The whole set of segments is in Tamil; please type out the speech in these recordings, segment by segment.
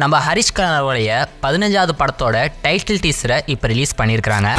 நம்ம ஹரிஷ் கல்யாணோடைய 15வது படத்தோட டைட்டில் டீசரை இப்போ ரிலீஸ் பண்ணியிருக்கிறாங்க.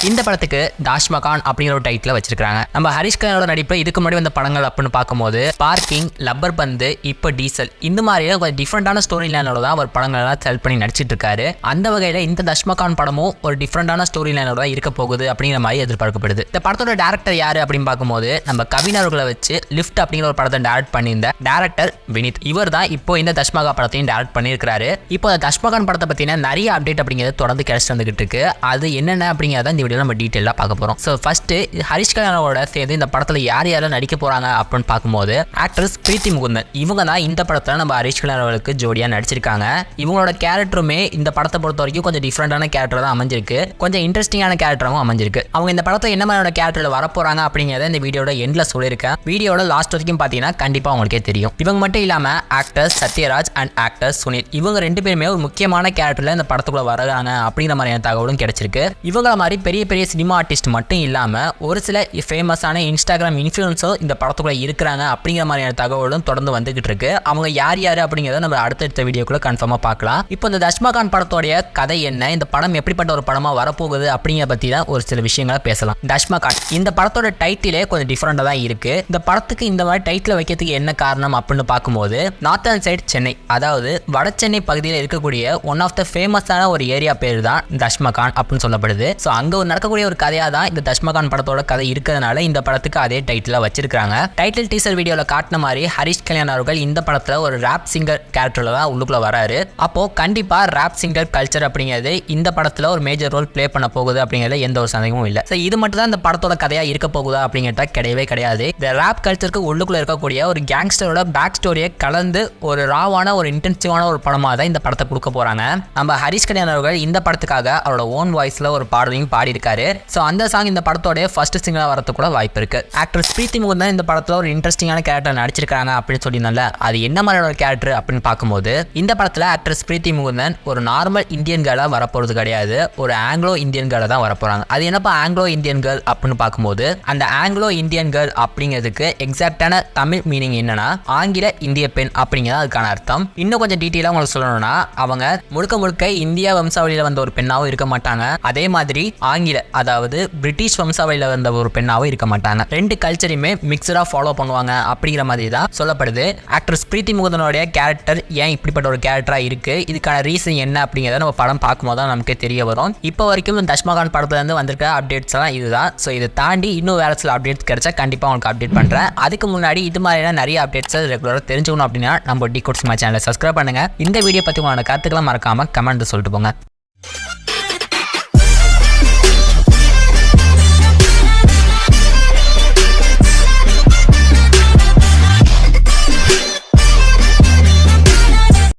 இந்த படத்துக்கு தாஷ்மகான் அப்படிங்கிற ஒரு டைட்டில் வச்சிருக்காங்க. நம்ம ஹரிஷ் கல்யாணோட நடிப்பில் இதுக்கு முன்னாடி வந்த படங்கள் அப்படின்னு பார்க்கும்போது பார்க்கிங், லப்பர் பந்து, இப்போ டீசல் இந்த மாதிரியே கொஞ்சம் டிஃப்ரெண்டான ஸ்டோரி லைனோட தான் அவர் படங்கள்லாம் செலக்ட் பண்ணி நடிச்சிட்டு இருக்காரு. அந்த வகையில் இந்த தாஷ்மகான் படமும் ஒரு டிஃப்ரெண்டான ஸ்டோரி லைனோட தான் இருக்க போகுது அப்படிங்கிற மாதிரி எதிர்பார்க்கப்படுது. இந்த படத்தோட டேரக்டர் யாரு அப்படின்னு பார்க்கும்போது நம்ம கவின் அவர்களை வச்சு லிஃப்ட் அப்படிங்கிற ஒரு படத்தை டேரக்ட் பண்ணியிருந்த டேரக்டர் வினித், இவர் தான் இப்போ இந்த தாஷ்மகா படத்தையும் டேரக்ட் பண்ணியிருக்காரு. இப்போ அந்த தாஷ்மகான் படத்தை பற்றின நிறைய அப்டேட் அப்படிங்கிறது தொடர்ந்து கிடைச்சிட்டு வந்துகிட்டு இருக்கு. அது என்னென்ன அப்படிங்கிறத இந்த நம்ம டீடைலா பார்க்க போறோம். சோ ஃபர்ஸ்ட் ஹரிஷ் கல்யாணோட சேர்ந்து இந்த படத்துல யார் யாரெல்லாம் நடிக்க போறாங்க அப்படின்னு பார்க்கும்போது ஆக்ட்ரஸ் பிரீத்தி முகுந்தன், இவங்க தான் இந்த படத்துல நம்ம ஹரிஷ் கல்யாணோவுக்கு ஜோடியா நடிச்சிருக்காங்க. இவங்களோட கேரக்டருமே இந்த படத்தை பொறுத்த வரைக்கும் கொஞ்சம் டிஃப்ரெண்டான கேரக்டர் தான் அமைஞ்சிருக்கு, கொஞ்சம் இன்ட்ரெஸ்டிங்கான கேரக்டரும் அமைஞ்சிருக்கு. அவங்க இந்த படத்தை என்ன மாதிரியான கேரக்டர்ல வர போறாங்க அப்படிங்கறத இந்த வீடியோட எண்ட்ல சொல்லியிருக்கேன். வீடியோட லாஸ்ட் வரைக்கும் பாத்தீங்கன்னா கண்டிப்பா உங்களுக்கே தெரியும். இவங்க மட்டும் இல்லாம actor Sathyaraj and actor Sunil, இவங்க ரெண்டு பேருமே ஒரு முக்கியமான கேரக்டர்ல இந்த படத்துக்குள்ள வராங்க அப்படிங்கிற மாதிரியான தகவலும் கிடைச்சிருக்கு. இவங்கள மாதிரி பெரிய பெரிய சினிமா ஆர்டிஸ்ட் மட்டும் இல்லாம ஒரு சில ஃபேமஸான இன்ஸ்டாகிராம் இன்ஃப்ளூயன்சர் இந்த படத்துக்குள்ள இருக்கிறாங்க அப்படிங்கிற மாதிரியான தகவலும் தொடர்ந்து வந்துகிட்டு இருக்கு. அவங்க யார் யாரு அப்படிங்கறத நம்ம அடுத்தடுத்த வீடியோக்குள்ள கன்ஃபார்மா பார்க்கலாம். இப்போ இந்த தாஷ்மகான் படத்தோடைய கதை என்ன, இந்த படம் எப்படிப்பட்ட ஒரு படமா வரப்போகுது அப்படிங்கிற பத்தி தான் ஒரு சில விஷயங்களை பேசலாம். தாஷ்மகான் இந்த படத்தோட டைட்டிலே கொஞ்சம் டிஃப்ரெண்டா தான் இருக்கு. இந்த படத்துக்கு இந்த மாதிரி டைட்டில் வைக்கிறதுக்கு என்ன காரணம் அப்படின்னு பார்க்கும்போது நார்த்தன் சைட் சென்னை, அதாவது வட சென்னை பகுதியில் இருக்கக்கூடிய ஒன் ஆஃப் த ஃபேமஸான ஒரு ஏரியா பேர் தான் தாஷ்மகான் அப்படின்னு சொல்லப்படுது. ஸோ அங்க நடக்கக்கூடிய ஒரு கதையா தான் இந்த தாஷ்மகான் படத்தோட கதை இருக்கிறதுனால இந்த படத்துக்கு அதே டைட்டில் வச்சிருக்காங்க. டைட்டில் டீசர் வீடியோல காட்டின மாதிரி ஹரிஷ் கல்யாண் அவர்கள் இந்த படத்துல ஒரு ராப் சிங்கர் கேரக்டர்ல தான் உள்ளுக்குள்ள வராரு. அப்போ கண்டிப்பா ராப் சிங்கர் கல்ச்சர் அப்படிங்கிறது இந்த படத்துல ஒரு மேஜர் ரோல் பிளே பண்ண போகுது அப்படிங்கிறது எந்த ஒரு சந்தேகமும் இல்லை. ஸோ இது மட்டும் தான் இந்த படத்தோட கதையா இருக்க போகுதா அப்படிங்கிறத கிடையவே கிடையாது. இந்த ராப் கல்ச்சருக்கு உள்ளுக்குள்ள இருக்கக்கூடிய ஒரு கேங்ஸ்டரோட பேக் ஸ்டோரியை கலந்து ஒரு ராவான ஒரு இன்டென்சிவான ஒரு படமா தான் இந்த படத்தை கொடுக்க போறாங்க. நம்ம ஹரிஷ் கல்யாண் அவர்கள் இந்த படத்துக்காக அவரோட ஓன் வாய்ஸ்ல ஒரு பாடலையும் பாடி இருக்காரு. ஸோ அந்த சாங் இந்த படத்தோட ஃபர்ஸ்ட் சிங்கிளா வரது கூட வாய்ப்பு இருக்கு. ஆக்டர் பிரீத்தி முகுந்தன் இந்த படத்துல ஒரு இன்ட்ரெஸ்டிங்கான கேரக்டர் நடிச்சிருக்காங்க அப்படின்னு சொல்லியிருந்தால அது என்ன மாதிரியான கேரக்டர் அப்படின்னு பார்க்கும்போது இந்த படத்துல ஆக்டர் பிரீத்தி முகுந்தன் ஒரு நார்மல் இந்தியன் கேர்ளா வரப்போறது கிடையாது, ஒரு ஆங்கிலோ இந்தியன் கேர்ளா தான் வரப்போறாங்க. அது என்னப்பா ஆங்கிலோ இந்தியன் கேர்ள் அப்படின்னு பார்க்கும்போது அந்த ஆங்கிலோ இந்தியன் கேர்ள் அப்படிங்கிறதுக்கு எக்ஸாக்டான தமிழ் மீனிங் என்னன்னா ஆங்கில இந்திய பெண் அப்படிங்கிறது அதுக்கான அர்த்தம். இன்னும் கொஞ்சம் டீட்டெயிலா உங்களுக்கு சொல்லணும்னா அவங்க முழுக்க முழுக்க இந்தியா வம்சாவளியில வந்த ஒரு பெண்ணாவும் இருக்க மாட்டாங்க, அதே மாதிரி ஆங்கில அதாவது பிரிட்டிஷ் வம்சாவளியில வந்த ஒரு பெண்ணாவும் இருக்க மாட்டாங்க. ரெண்டு கல்ச்சரையுமே மிக்சரா ஃபாலோ பண்ணுவாங்க அப்படிங்கிற மாதிரி தான் சொல்லப்படுது. ஆக்டர் பிரீத்தி முகுந்தனுடைய கேரக்டர் ஏன் இப்படிப்பட்ட ஒரு கேரக்டரா இருக்கு, இதுக்கான ரீசன் என்ன அப்படிங்கிறத நம்ம படம் பார்க்கும்போது தான் நமக்கு தெரிய வரும். இப்போ வரைக்கும் தாஷ்மகான் படத்துல இருந்து வந்திருக்க அப்டேட்ஸ் எல்லாம் இதுதான். ஸோ இதை தாண்டி இன்னும் வேற சில அப்டேட்ஸ் கிடைச்சா கண்டிப்பா உங்களுக்கு அப்டேட் பண்றேன். அதுக்கு முன்னாடி இது மாதிரியான நிறைய அப்டேட்ஸ் ரெகுலரா தெரிஞ்சுக்கணும் அப்படின்னா நம்ம டிகோட் சினிமா சேனலை சப்ஸ்கிரைப் பண்ணுங்க. இந்த வீடியோ பத்தி உங்களோட கருத்துக்களை மறக்காம கமெண்ட் சொல்லிட்டு போங்க.